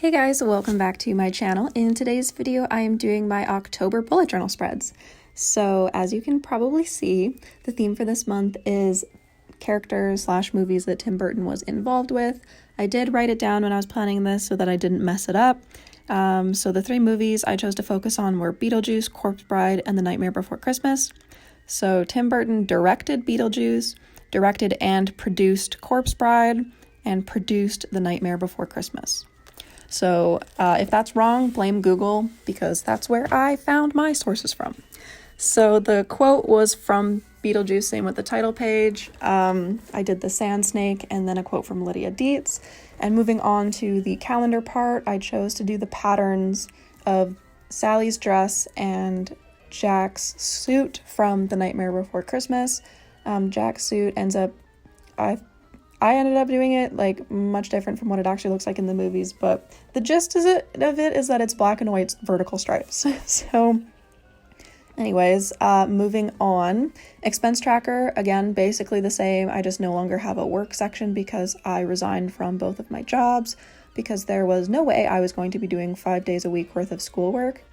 Hey guys, welcome back to my channel. In today's video, I am doing my October bullet journal spreads. So as you can probably see, the theme for this month is characters / movies that Tim Burton was involved with. I did write it down when I was planning this so that I didn't mess it up. So the 3 movies I chose to focus on were Beetlejuice, Corpse Bride, and The Nightmare Before Christmas. So Tim Burton directed Beetlejuice, directed and produced Corpse Bride, and produced The Nightmare Before Christmas. So if that's wrong, blame Google, because that's where I found my sources from. So the quote was from Beetlejuice, same with the title page. I did the sand snake and then a quote from Lydia Dietz. And moving on to the calendar part, I chose to do the patterns of Sally's dress and Jack's suit from The Nightmare Before Christmas. Jack's suit ends up, I ended up doing it like much different from what it actually looks like in the movies, but the gist of it is that it's black and white vertical stripes. So anyways, moving on. Expense tracker, again, basically the same. I just no longer have a work section because I resigned from both of my jobs because there was no way I was going to be doing 5 days a week worth of schoolwork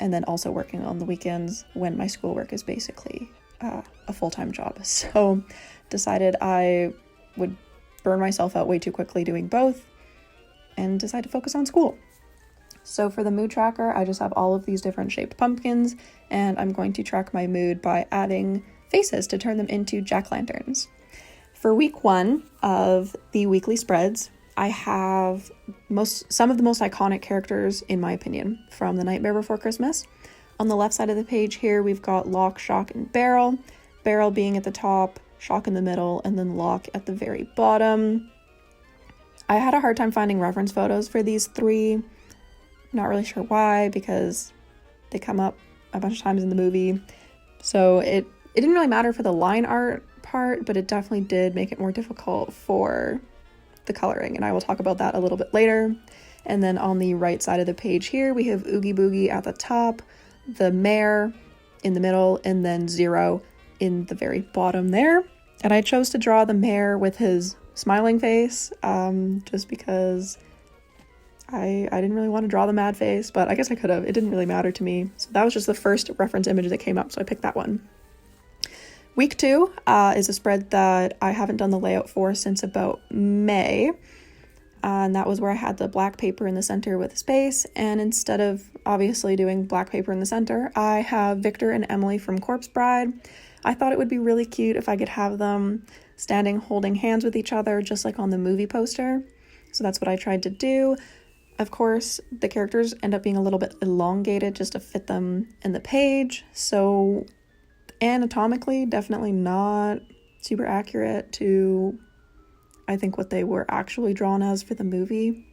and then also working on the weekends when my schoolwork is basically a full-time job. So decided I would burn myself out way too quickly doing both and decide to focus on school. So for the mood tracker, I just have all of these different shaped pumpkins, and I'm going to track my mood by adding faces to turn them into jack-lanterns. For week 1 of the weekly spreads, I have some of the most iconic characters, in my opinion, from The Nightmare Before Christmas. On the left side of the page here, we've got Lock, Shock, and Barrel. Barrel being at the top, Shock in the middle, and then Lock at the very bottom. I had a hard time finding reference photos for these 3. Not really sure why, because they come up a bunch of times in the movie. So it didn't really matter for the line art part, but it definitely did make it more difficult for the coloring, and I will talk about that a little bit later. And then on the right side of the page here, we have Oogie Boogie at the top, the mayor in the middle, and then Zero in the very bottom there. And I chose to draw the mayor with his smiling face, just because I didn't really want to draw the mad face, but I guess I could have. It didn't really matter to me. So that was just the first reference image that came up, so I picked that one. Week 2 is a spread that I haven't done the layout for since about May. And that was where I had the black paper in the center with a space, and instead of obviously doing black paper in the center, I have Victor and Emily from Corpse Bride. I thought it would be really cute if I could have them standing holding hands with each other, just like on the movie poster. So that's what I tried to do. Of course, the characters end up being a little bit elongated just to fit them in the page. So anatomically, definitely not super accurate to, I think, what they were actually drawn as for the movie.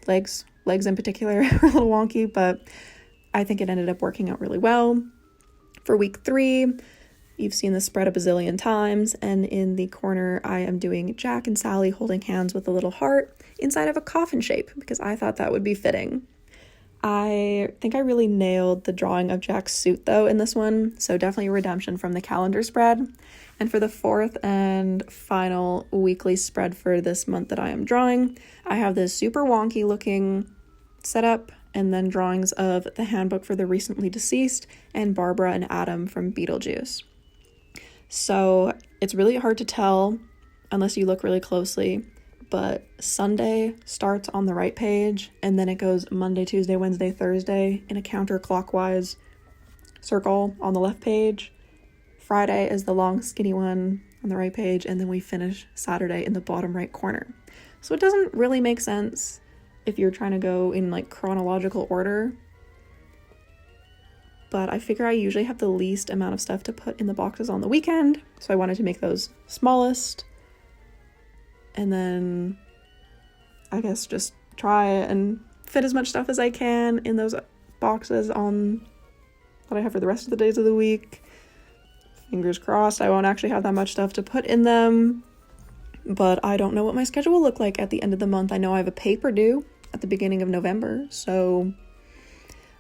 Legs in particular are a little wonky, but I think it ended up working out really well. For week 3, you've seen this spread a bazillion times, and in the corner I am doing Jack and Sally holding hands with a little heart inside of a coffin shape because I thought that would be fitting. I think I really nailed the drawing of Jack's suit though in this one, so definitely a redemption from the calendar spread. And for the 4th and final weekly spread for this month that I am drawing, I have this super wonky looking setup and then drawings of the handbook for the recently deceased and Barbara and Adam from Beetlejuice. So it's really hard to tell unless you look really closely, but Sunday starts on the right page and then it goes Monday, Tuesday, Wednesday, Thursday in a counterclockwise circle on the left page. Friday is the long skinny one on the right page, and then we finish Saturday in the bottom right corner. So it doesn't really make sense if you're trying to go in like chronological order, but I figure I usually have the least amount of stuff to put in the boxes on the weekend, so I wanted to make those smallest, and then I guess just try and fit as much stuff as I can in those boxes on that I have for the rest of the days of the week. Fingers crossed I won't actually have that much stuff to put in them, but I don't know what my schedule will look like at the end of the month. I know I have a paper due at the beginning of November, so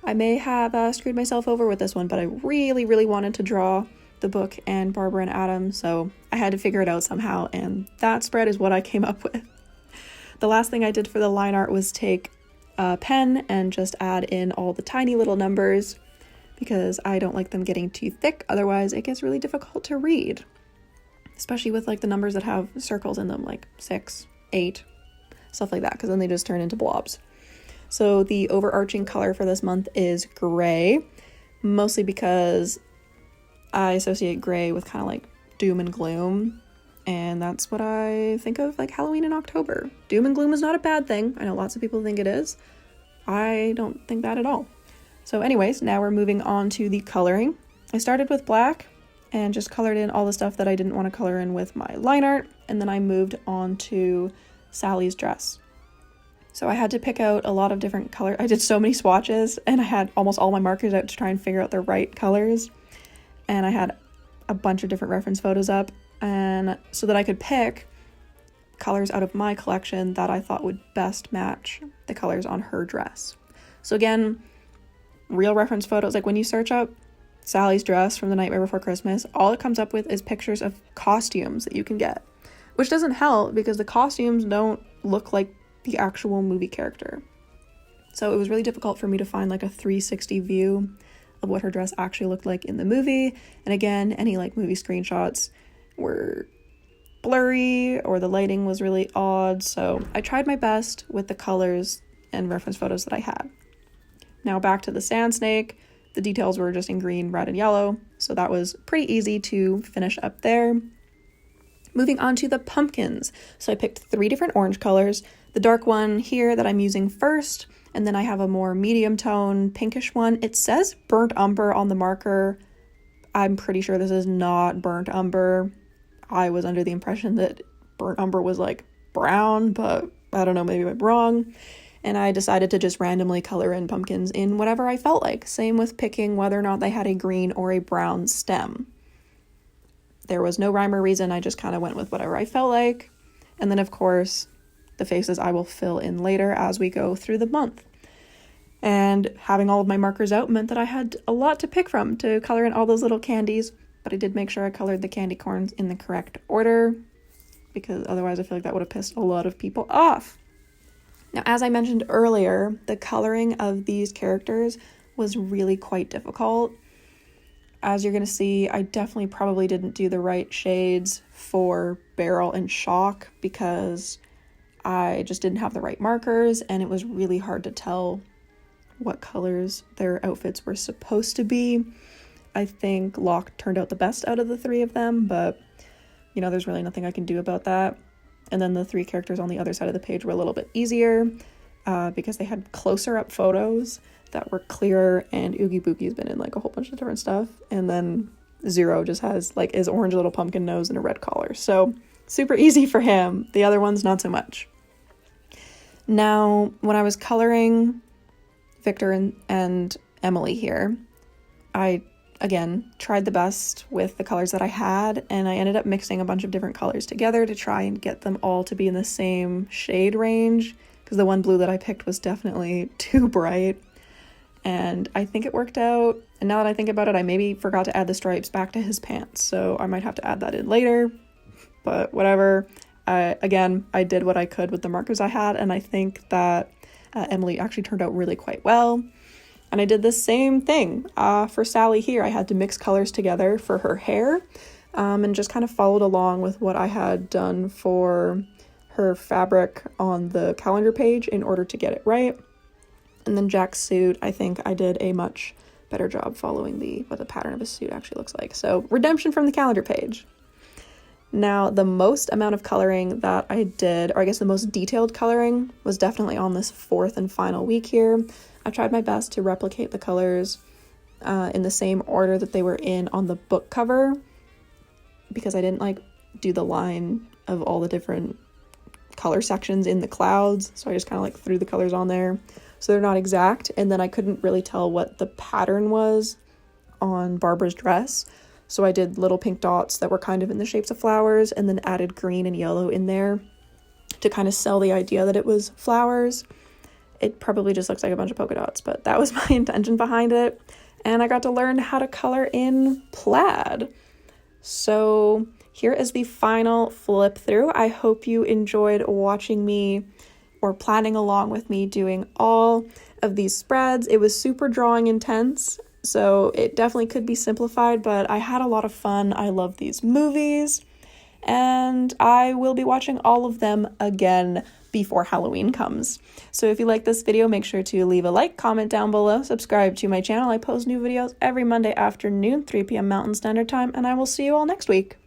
I may have screwed myself over with this one, but I really, really wanted to draw the book and Barbara and Adam, so I had to figure it out somehow, and that spread is what I came up with. The last thing I did for the line art was take pen and just add in all the tiny little numbers because I don't like them getting too thick. Otherwise, it gets really difficult to read, especially with like the numbers that have circles in them, like 6, 8, stuff like that, because then they just turn into blobs. So the overarching color for this month is gray, mostly because I associate gray with kind of like doom and gloom, and that's what I think of like Halloween in October. Doom and gloom is not a bad thing. I know lots of people think it is. I don't think that at all. So anyways, now we're moving on to the coloring. I started with black and just colored in all the stuff that I didn't want to color in with my line art, and then I moved on to Sally's dress. So I had to pick out a lot of different colors. I did so many swatches, and I had almost all my markers out to try and figure out the right colors. And I had a bunch of different reference photos up, and so that I could pick colors out of my collection that I thought would best match the colors on her dress. So again, real reference photos, like when you search up Sally's dress from The Nightmare Before Christmas, all it comes up with is pictures of costumes that you can get, which doesn't help because the costumes don't look like the actual movie character. So it was really difficult for me to find like a 360 view of what her dress actually looked like in the movie. And again, any like movie screenshots were blurry or the lighting was really odd. So I tried my best with the colors and reference photos that I had. Now back to the sand snake. The details were just in green, red, and yellow. So that was pretty easy to finish up there. Moving on to the pumpkins. So I picked 3 different orange colors. The dark one here that I'm using first, and then I have a more medium tone pinkish one. It says burnt umber on the marker. I'm pretty sure this is not burnt umber. I was under the impression that burnt umber was like brown, but I don't know, maybe I'm wrong. And I decided to just randomly color in pumpkins in whatever I felt like. Same with picking whether or not they had a green or a brown stem. There was no rhyme or reason. I just kind of went with whatever I felt like. And then, of course, the faces I will fill in later as we go through the month. And having all of my markers out meant that I had a lot to pick from to color in all those little candies. But I did make sure I colored the candy corns in the correct order, because otherwise I feel like that would have pissed a lot of people off. Now, as I mentioned earlier, the coloring of these characters was really quite difficult. As you're going to see, I definitely probably didn't do the right shades for Beryl and Shock because I just didn't have the right markers, and it was really hard to tell what colors their outfits were supposed to be. I think Locke turned out the best out of the 3 of them, but, you know, there's really nothing I can do about that. And then the 3 characters on the other side of the page were a little bit easier because they had closer up photos that were clearer, and Oogie Boogie's been in like a whole bunch of different stuff. And then Zero just has like his orange little pumpkin nose and a red collar. So super easy for him. The other ones, not so much. Now, when I was coloring Victor and Emily here, I again tried the best with the colors that I had, and I ended up mixing a bunch of different colors together to try and get them all to be in the same shade range, because the one blue that I picked was definitely too bright, and I think it worked out. And now that I think about it, I maybe forgot to add the stripes back to his pants, so I might have to add that in later, but whatever. Again, I did what I could with the markers I had, and I think that Emily actually turned out really quite well. And I did the same thing for Sally here. I had to mix colors together for her hair and just kind of followed along with what I had done for her fabric on the calendar page in order to get it right. And then Jack's suit, I think I did a much better job following what the pattern of his suit actually looks like. So redemption from the calendar page. Now, the most amount of coloring that I did, or I guess the most detailed coloring, was definitely on this 4th and final week here. I tried my best to replicate the colors in the same order that they were in on the book cover, because I didn't like do the line of all the different color sections in the clouds, so I just kind of like threw the colors on there so they're not exact. And then I couldn't really tell what the pattern was on Barbara's dress, so I did little pink dots that were kind of in the shapes of flowers, and then added green and yellow in there to kind of sell the idea that it was flowers. It probably just looks like a bunch of polka dots, but that was my intention behind it. And I got to learn how to color in plaid. So here is the final flip through. I hope you enjoyed watching me or planning along with me doing all of these spreads. It was super drawing intense, so it definitely could be simplified, but I had a lot of fun. I love these movies, and I will be watching all of them again before Halloween comes. So if you like this video, make sure to leave a like, comment down below, subscribe to my channel. I post new videos every Monday afternoon, 3 p.m. Mountain Standard Time, and I will see you all next week.